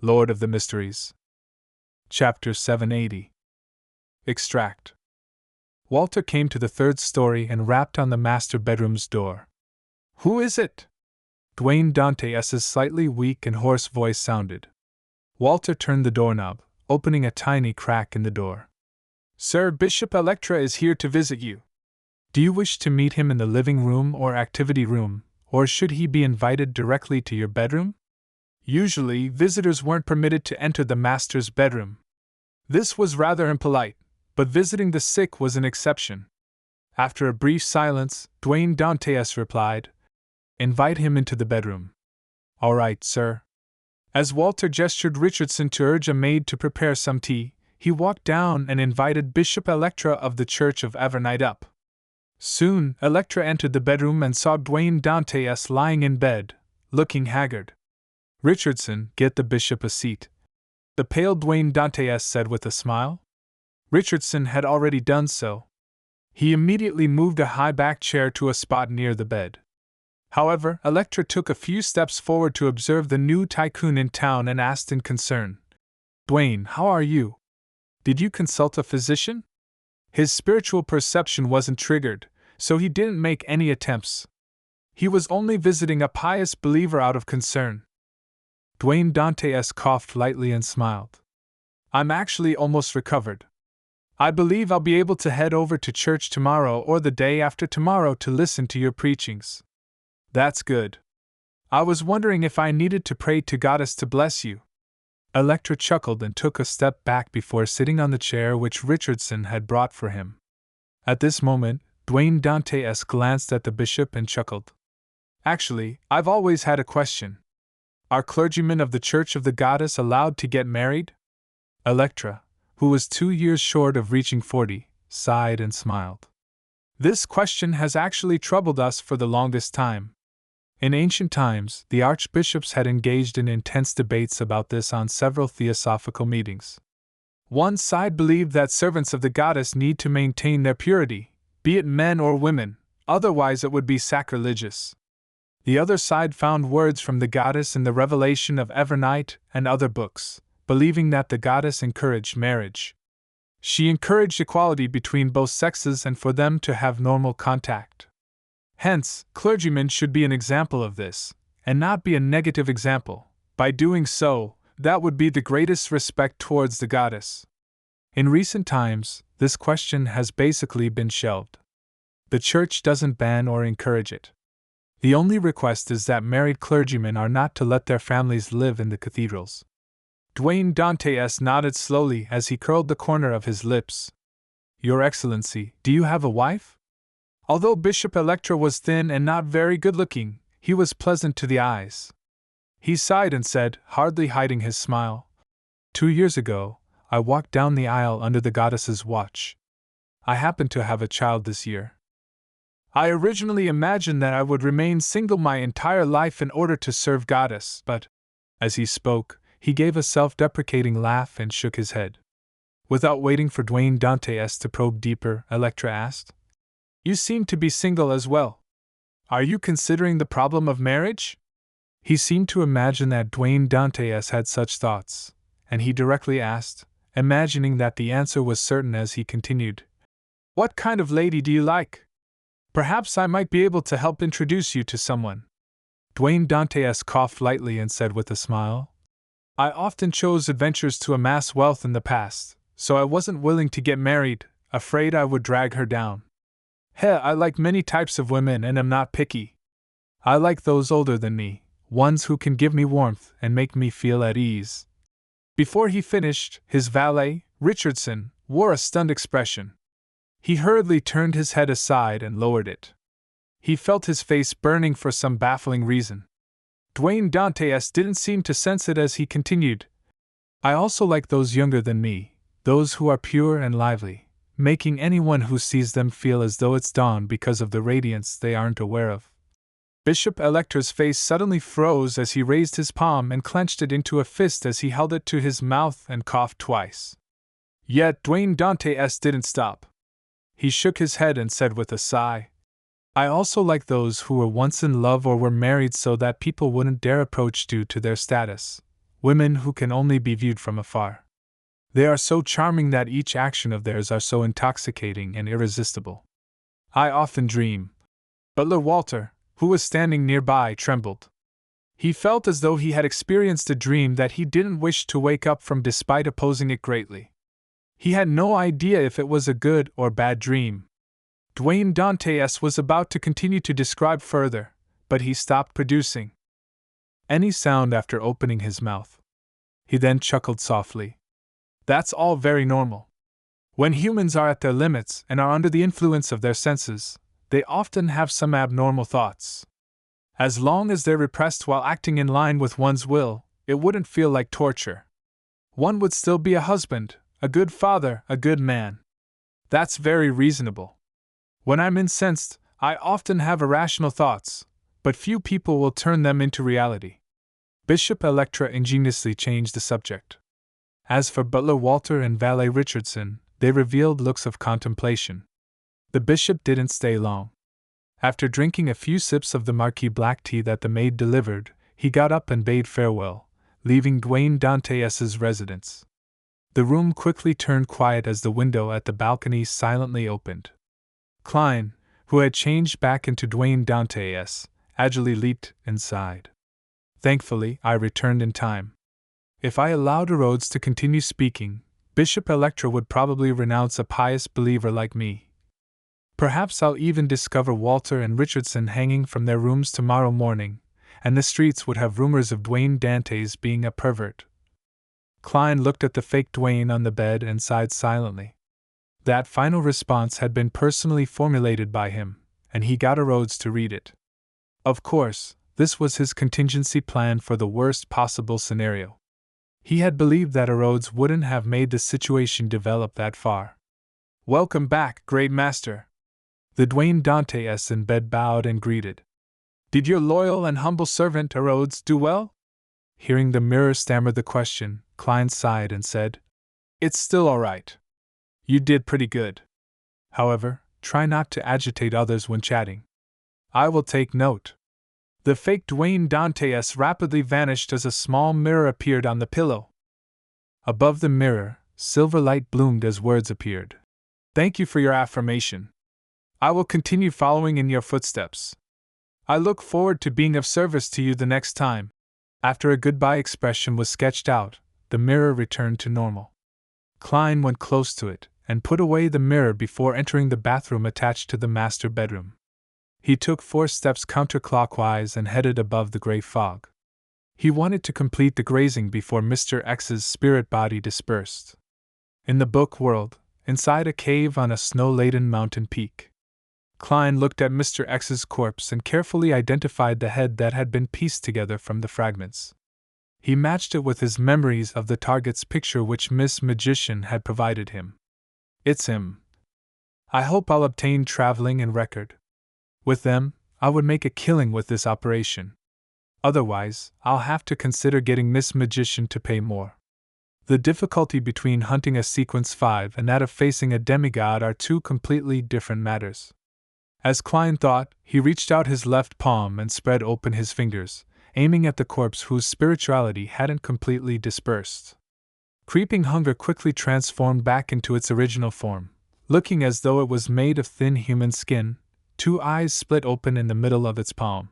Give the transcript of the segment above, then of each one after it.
Lord of the Mysteries. Chapter 780. Extract. Walter came to the third story and rapped on the master bedroom's door. "Who is it?" Dwayne Dante's slightly weak and hoarse voice sounded. Walter turned the doorknob, opening a tiny crack in the door. "Sir, Bishop Electra is here to visit you. Do you wish to meet him in the living room or activity room, or should he be invited directly to your bedroom?" Usually, visitors weren't permitted to enter the master's bedroom. This was rather impolite, but visiting the sick was an exception. After a brief silence, Dwayne Dantes replied, "Invite him into the bedroom." "All right, sir." As Walter gestured Richardson to urge a maid to prepare some tea, he walked down and invited Bishop Electra of the Church of Evernight up. Soon, Electra entered the bedroom and saw Dwayne Dantes lying in bed, looking haggard. "Richardson, get the bishop a seat," the pale Dwayne Dantes said with a smile. Richardson had already done so. He immediately moved a high-backed chair to a spot near the bed. However, Electra took a few steps forward to observe the new tycoon in town and asked in concern, "Dwayne, how are you? Did you consult a physician?" His spiritual perception wasn't triggered, so he didn't make any attempts. He was only visiting a pious believer out of concern. Dwayne Dantes coughed lightly and smiled. "I'm actually almost recovered. I believe I'll be able to head over to church tomorrow or the day after tomorrow to listen to your preachings." "That's good. I was wondering if I needed to pray to Goddess to bless you." Electra chuckled and took a step back before sitting on the chair which Richardson had brought for him. At this moment, Dwayne Dantes glanced at the bishop and chuckled. "Actually, I've always had a question. Are clergymen of the Church of the Goddess allowed to get married?" Electra, who was 2 years short of reaching 40, sighed and smiled. "This question has actually troubled us for the longest time. In ancient times, the archbishops had engaged in intense debates about this on several theosophical meetings. One side believed that servants of the goddess need to maintain their purity, be it men or women, otherwise it would be sacrilegious. The other side found words from the goddess in the Revelation of Evernight and other books, believing that the goddess encouraged marriage. She encouraged equality between both sexes and for them to have normal contact. Hence, clergymen should be an example of this, and not be a negative example. By doing so, that would be the greatest respect towards the goddess. In recent times, this question has basically been shelved. The church doesn't ban or encourage it. The only request is that married clergymen are not to let their families live in the cathedrals." Dwayne Dantes nodded slowly as he curled the corner of his lips. "Your Excellency, do you have a wife?" Although Bishop Electra was thin and not very good-looking, he was pleasant to the eyes. He sighed and said, hardly hiding his smile, 2 years ago, I walked down the aisle under the goddess's watch. I happened to have a child this year. I originally imagined that I would remain single my entire life in order to serve Goddess, but," as he spoke, he gave a self-deprecating laugh and shook his head. Without waiting for Dwayne Dantes to probe deeper, Electra asked, "You seem to be single as well. Are you considering the problem of marriage?" He seemed to imagine that Dwayne Dantes had such thoughts, and he directly asked, imagining that the answer was certain as he continued, "What kind of lady do you like? Perhaps I might be able to help introduce you to someone." Dwayne Dantes coughed lightly and said with a smile, "I often chose adventures to amass wealth in the past, so I wasn't willing to get married, afraid I would drag her down. I like many types of women and am not picky. I like those older than me, ones who can give me warmth and make me feel at ease." Before he finished, his valet, Richardson, wore a stunned expression. He hurriedly turned his head aside and lowered it. He felt his face burning for some baffling reason. Dwayne Dantes didn't seem to sense it as he continued, "I also like those younger than me, those who are pure and lively, making anyone who sees them feel as though it's dawn because of the radiance they aren't aware of." Bishop Electra's face suddenly froze as he raised his palm and clenched it into a fist as he held it to his mouth and coughed twice. Yet Dwayne Dantes didn't stop. He shook his head and said with a sigh, "I also like those who were once in love or were married so that people wouldn't dare approach due to their status. women who can only be viewed from afar. They are so charming that each action of theirs are so intoxicating and irresistible. I often dream. Butler Walter, who was standing nearby, trembled. He felt as though he had experienced a dream that he didn't wish to wake up from despite opposing it greatly. He had no idea if it was a good or bad dream. Dwayne Dantes was about to continue to describe further, but he stopped producing any sound after opening his mouth. He then chuckled softly. That's all very normal. When humans are at their limits and are under the influence of their senses, they often have some abnormal thoughts. As long as they're repressed while acting in line with one's will, it wouldn't feel like torture. One would still be a husband, a good father, a good man. That's very reasonable. When I'm incensed, I often have irrational thoughts, but few people will turn them into reality. Bishop Electra ingeniously changed the subject. As for Butler Walter and Valet Richardson, they revealed looks of contemplation. The bishop didn't stay long. After drinking a few sips of the Marquis black tea that the maid delivered, he got up and bade farewell, leaving Dwayne Dantes's residence. The room quickly turned quiet as the window at the balcony silently opened. Klein, who had changed back into Dwayne Dantes, agilely leaped inside. Thankfully, I returned in time. If I allowed Rhodes to continue speaking, Bishop Electra would probably renounce a pious believer like me. Perhaps I'll even discover Walter and Richardson hanging from their rooms tomorrow morning, and the streets would have rumors of Dwayne Dantes being a pervert. Klein looked at the fake Dwayne on the bed and sighed silently. That final response had been personally formulated by him, and he got Rhodes to read it. Of course, this was his contingency plan for the worst possible scenario. He had believed that Rhodes wouldn't have made the situation develop that far. "Welcome back, Great Master." The Dwayne Dantes in bed bowed and greeted. "Did your loyal and humble servant Rhodes do well?" Hearing the mirror stammer the question, Klein sighed and said, "It's still all right. You did pretty good. However, try not to agitate others when chatting." "I will take note." The fake Dwayne Dantes rapidly vanished as a small mirror appeared on the pillow. Above the mirror, silver light bloomed as words appeared. "Thank you for your affirmation. I will continue following in your footsteps. I look forward to being of service to you the next time." After a goodbye expression was sketched out, the mirror returned to normal. Klein went close to it and put away the mirror before entering the bathroom attached to the master bedroom. He took 4 steps counterclockwise and headed above the gray fog. He wanted to complete the grazing before Mr. X's spirit body dispersed. In the book world, inside a cave on a snow-laden mountain peak, Klein looked at Mr. X's corpse and carefully identified the head that had been pieced together from the fragments. He matched it with his memories of the target's picture which Miss Magician had provided him. "It's him. I hope I'll obtain traveling and record. With them, I would make a killing with this operation. Otherwise, I'll have to consider getting Miss Magician to pay more." The difficulty between hunting a Sequence 5 and that of facing a demigod are 2 completely different matters. As Klein thought, he reached out his left palm and spread open his fingers, aiming at the corpse whose spirituality hadn't completely dispersed. Creeping hunger quickly transformed back into its original form, looking as though it was made of thin human skin. 2 eyes split open in the middle of its palm.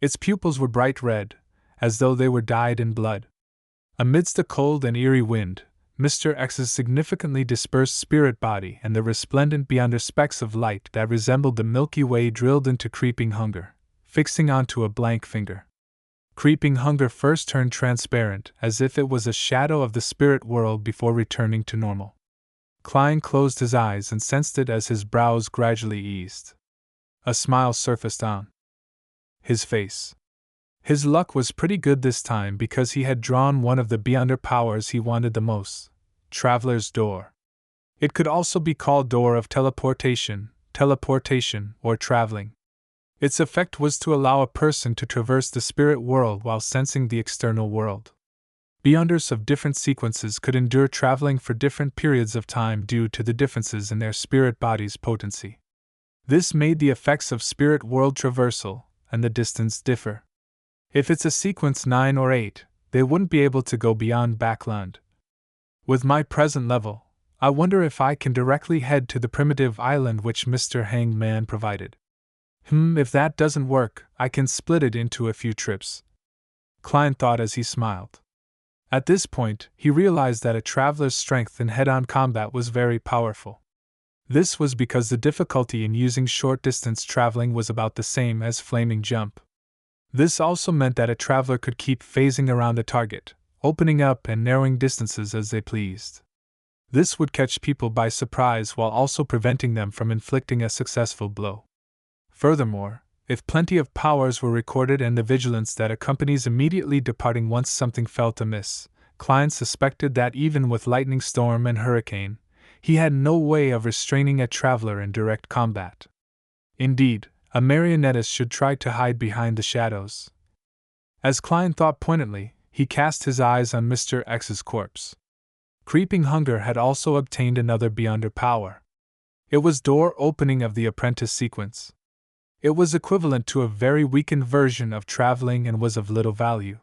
Its pupils were bright red, as though they were dyed in blood. Amidst a cold and eerie wind, Mr. X's significantly dispersed spirit body and the resplendent beyonder specks of light that resembled the Milky Way drilled into Creeping Hunger, fixing onto a blank finger. Creeping Hunger first turned transparent, as if it was a shadow of the spirit world before returning to normal. Klein closed his eyes and sensed it as his brows gradually eased. A smile surfaced on his face. His luck was pretty good this time because he had drawn one of the beyonder powers he wanted the most, Traveler's Door. It could also be called Door of Teleportation, or Traveling. Its effect was to allow a person to traverse the spirit world while sensing the external world. Beyonders of different sequences could endure traveling for different periods of time due to the differences in their spirit body's potency. This made the effects of spirit world traversal and the distance differ. If it's a sequence 9 or 8, they wouldn't be able to go beyond Backlund. With my present level, I wonder if I can directly head to the primitive island which Mr. Hanged Man provided. If that doesn't work, I can split it into a few trips. Klein thought as he smiled. At this point, he realized that a traveler's strength in head-on combat was very powerful. This was because the difficulty in using short-distance traveling was about the same as flaming jump. This also meant that a traveler could keep phasing around a target, opening up and narrowing distances as they pleased. This would catch people by surprise while also preventing them from inflicting a successful blow. Furthermore, if plenty of powers were recorded and the vigilance that accompanies immediately departing once something felt amiss, Klein suspected that even with lightning storm and hurricane, he had no way of restraining a traveler in direct combat. Indeed, a marionettist should try to hide behind the shadows. As Klein thought pointedly, he cast his eyes on Mr. X's corpse. Creeping hunger had also obtained another beyonder power. It was door opening of the apprentice sequence. It was equivalent to a very weakened version of traveling and was of little value.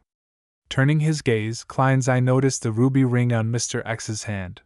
Turning his gaze, Klein's eye noticed the ruby ring on Mr. X's hand.